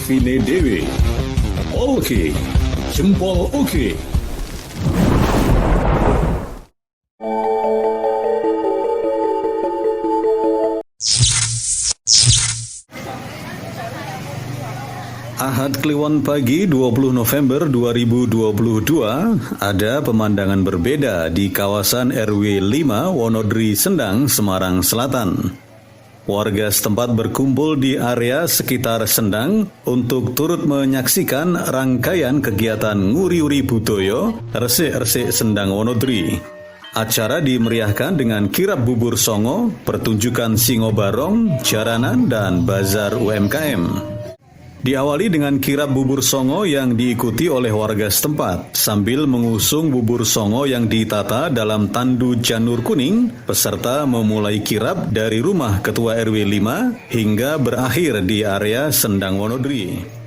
Vine Dewi. Oke, jempol oke. Ahad Kliwon pagi 20 November 2022 ada pemandangan berbeda di kawasan RW 5 Wonodri Sendang, Semarang Selatan. Warga setempat berkumpul di area sekitar Sendang untuk turut menyaksikan rangkaian kegiatan Nguri-uri Budoyo Resik-resik Sendang Wonodri. Acara dimeriahkan dengan kirab bubur songo, pertunjukan singo barong, jaranan, dan bazar UMKM. Diawali dengan kirab bubur songo yang diikuti oleh warga setempat. Sambil mengusung bubur songo yang ditata dalam tandu janur kuning, peserta memulai kirab dari rumah Ketua RW 5 hingga berakhir di area Sendang Wonodri.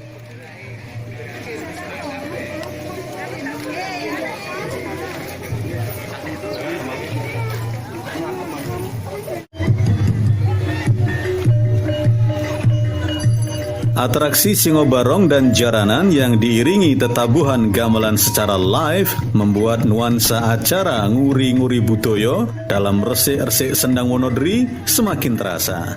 Atraksi singo barong dan jaranan yang diiringi tetabuhan gamelan secara live membuat nuansa acara Nguri-nguri Budoyo dalam Resik-resik Sendang Wonodri semakin terasa.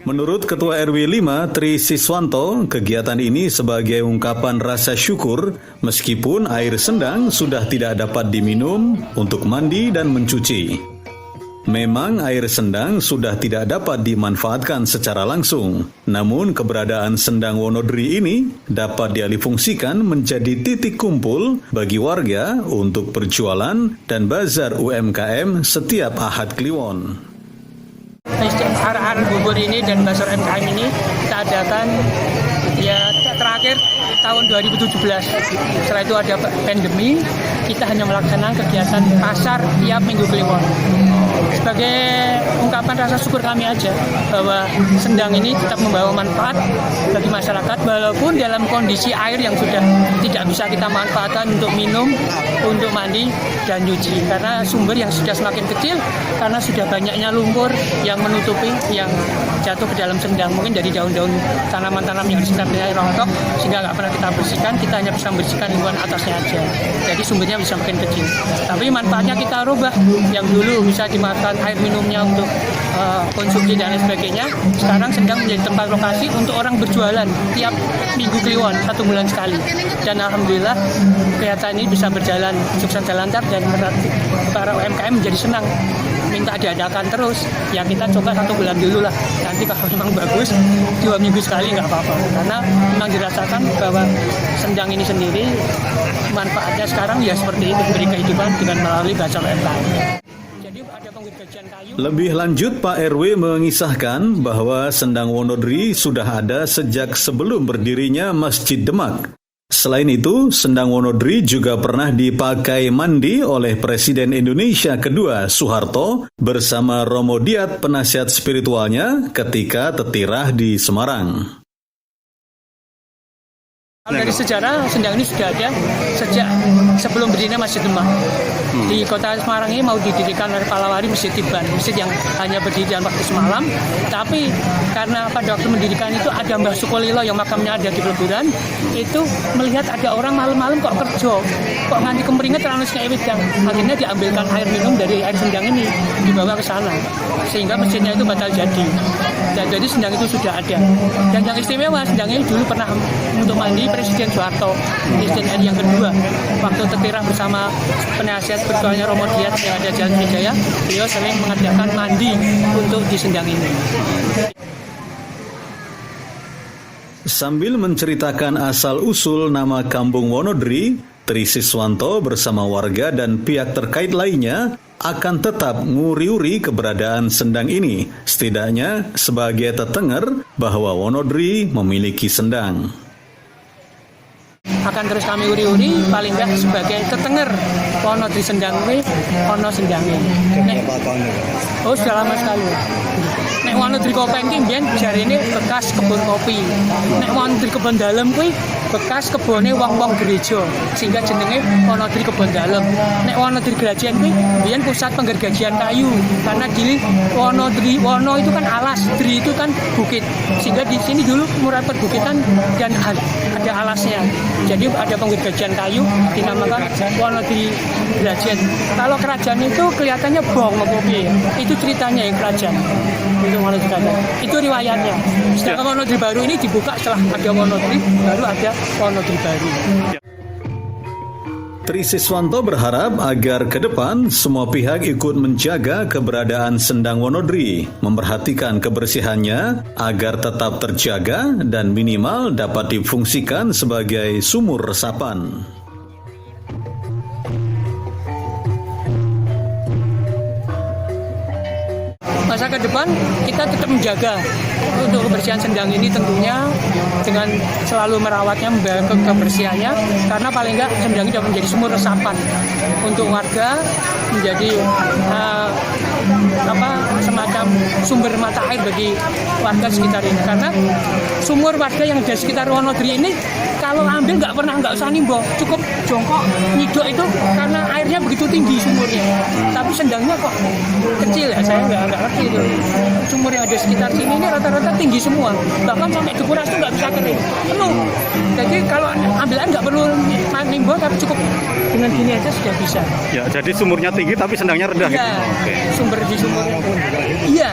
Menurut Ketua RW 5, Tri Siswanto, kegiatan ini sebagai ungkapan rasa syukur meskipun air Sendang sudah tidak dapat diminum untuk mandi dan mencuci. Memang air Sendang sudah tidak dapat dimanfaatkan secara langsung, namun keberadaan Sendang Wonodri ini dapat dialihfungsikan menjadi titik kumpul bagi warga untuk perjualan dan bazar UMKM setiap Ahad Kliwon. Arah bubur ini dan bazar UMKM ini kita adakan ya terakhir tahun 2017. Setelah itu ada pandemi, kita hanya melaksanakan kegiatan pasar tiap minggu Kliwon. Sebagai ungkapan rasa syukur kami aja bahwa Sendang ini tetap membawa manfaat bagi masyarakat walaupun dalam kondisi air yang sudah tidak bisa kita manfaatkan untuk minum, untuk mandi dan nyuci karena sumber yang sudah semakin kecil karena sudah banyaknya lumpur yang menutupi yang jatuh ke dalam Sendang, mungkin dari daun-daun tanaman-tanaman yang di sekitarnya rontok sehingga nggak pernah kita bersihkan, kita hanya bisa membersihkan lingkungan atasnya aja, jadi sumbernya bisa makin kecil. Tapi manfaatnya kita rubah, yang dulu bisa dimakan air minumnya untuk konsumsi dan lain sebagainya, sekarang Sendang menjadi tempat lokasi untuk orang berjualan tiap minggu Kliwon 1 bulan sekali. Dan alhamdulillah kegiatan ini bisa berjalan sukses dan lancar dan para UMKM menjadi senang, minta diadakan terus. Ya kita coba 1 bulan dulu lah, nanti kalau memang bagus 2 minggu sekali nggak apa-apa, karena memang dirasakan bahwa Sendang ini sendiri manfaatnya sekarang ya seperti itu, beri kehidupan dengan melalui bazar UMKM. Lebih lanjut, Pak RW mengisahkan bahwa Sendang Wonodri sudah ada sejak sebelum berdirinya Masjid Demak. Selain itu, Sendang Wonodri juga pernah dipakai mandi oleh Presiden Indonesia kedua Soeharto bersama Romo Diat, penasihat spiritualnya, ketika tetirah di Semarang. Dari sejarah, Sendang ini sudah ada sejak sebelum berdirinya Masjid Demak. Di kota Semarang ini mau didirikan oleh Palawari Masjid Tiban, masjid yang hanya berdiri dalam waktu semalam. Tapi karena pada waktu mendirikan itu ada Mbah Sukolilo yang makamnya ada di peleburan, itu melihat ada orang malam-malam kok kerja, kok nganti kemeringet terlalu kayak wedang. Akhirnya diambilkan air minum dari air Sendang ini, dibawa ke sana, sehingga masjidnya itu batal jadi. Dan jadi Sendang itu sudah ada. Dan yang istimewa, Sendang ini dulu pernah untuk mandi Presiden Soeharto, Presiden RI yang kedua, waktu tetirah bersama penasihat spiritualnya Romo Diat yang ada Jalan Wijaya, beliau sering mengadakan mandi untuk di Sendang ini. Sambil menceritakan asal-usul nama Kampung Wonodri, Tri Siswanto bersama warga dan pihak terkait lainnya akan tetap nguri-uri keberadaan Sendang ini, setidaknya sebagai tetenger bahwa Wonodri memiliki Sendang. Akan terus kami uri-uri, paling nggak sebagai tetenger Wonodri Sendang kuwi ana sendange. Nek oh sudah lama sekali. Nek Wonodri Kopeng ki mbiyen jarine bekas kebun kopi. Nek Wonodri Kebon Dalem kuwi bekas kebone wong-wong gereja sehingga jenenge Wonodri Kebon Dalem. Nek Wonodri Grajian kuwi mbiyen pusat penggergajian kayu karena di Wonodri Wono itu kan alas, Dri itu kan bukit. Sehingga di sini dulu murah perbukitan dan ada alasnya. Jadi ada penggergajian kayu dinamakan Wonodri Grajian. Kalau kerajaan itu kelihatannya bong apa piye? Itu ceritanya ya kerajaan. Itu Wonodri Grajian. Itu riwayatnya. Sedangkan Wonodri baru ini dibuka setelah ada Wonodri, baru ada Wonodri baru. Tri Siswanto berharap agar ke depan semua pihak ikut menjaga keberadaan Sendang Wonodri, memperhatikan kebersihannya agar tetap terjaga dan minimal dapat difungsikan sebagai sumur resapan. Masa ke depan kita tetap menjaga untuk kebersihan Sendang ini tentunya dengan selalu merawatnya, menjaga kebersihannya, karena paling enggak Sendang ini dapat menjadi sumur resapan untuk warga, menjadi semacam sumber mata air bagi warga sekitar ini. Karena sumur warga yang ada sekitar Wonodri ini kalau ambil nggak usah nimbo, cukup jongkok nyidok itu karena airnya begitu tinggi sumurnya. Tapi Sendangnya kok kecil ya, saya nggak ngerti itu. Sumur yang ada sekitar sini ini rata-rata tinggi semua, bahkan sampai Depuras itu nggak bisa kering, penuh. Jadi kalau ambil air nggak perlu nimbo, tapi cukup dengan gini aja sudah bisa. Ya, jadi sumurnya tinggi tapi Sendangnya rendah. Iya, gitu. sumber di sumurnya. Iya.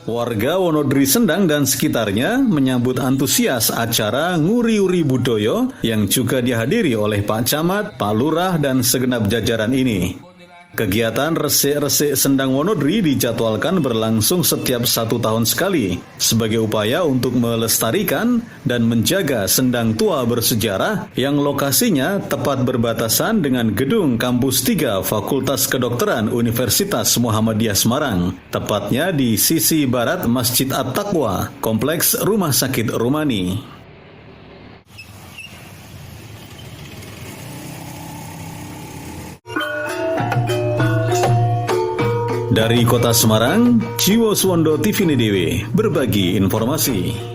Warga Wonodri Sendang dan sekitarnya menyambut antusias acara Nguri-uri Budoyo yang juga dihadiri oleh Pak Camat, Pak Lurah, dan segenap jajaran ini. Kegiatan resik-resik Sendang Wonodri dijadwalkan berlangsung setiap 1 tahun sekali sebagai upaya untuk melestarikan dan menjaga Sendang tua bersejarah yang lokasinya tepat berbatasan dengan gedung Kampus 3 Fakultas Kedokteran Universitas Muhammadiyah Semarang, tepatnya di sisi barat Masjid At-Taqwa, Kompleks Rumah Sakit Rumani. Dari Kota Semarang, Jiwo Suwondo TV Dewe berbagi informasi.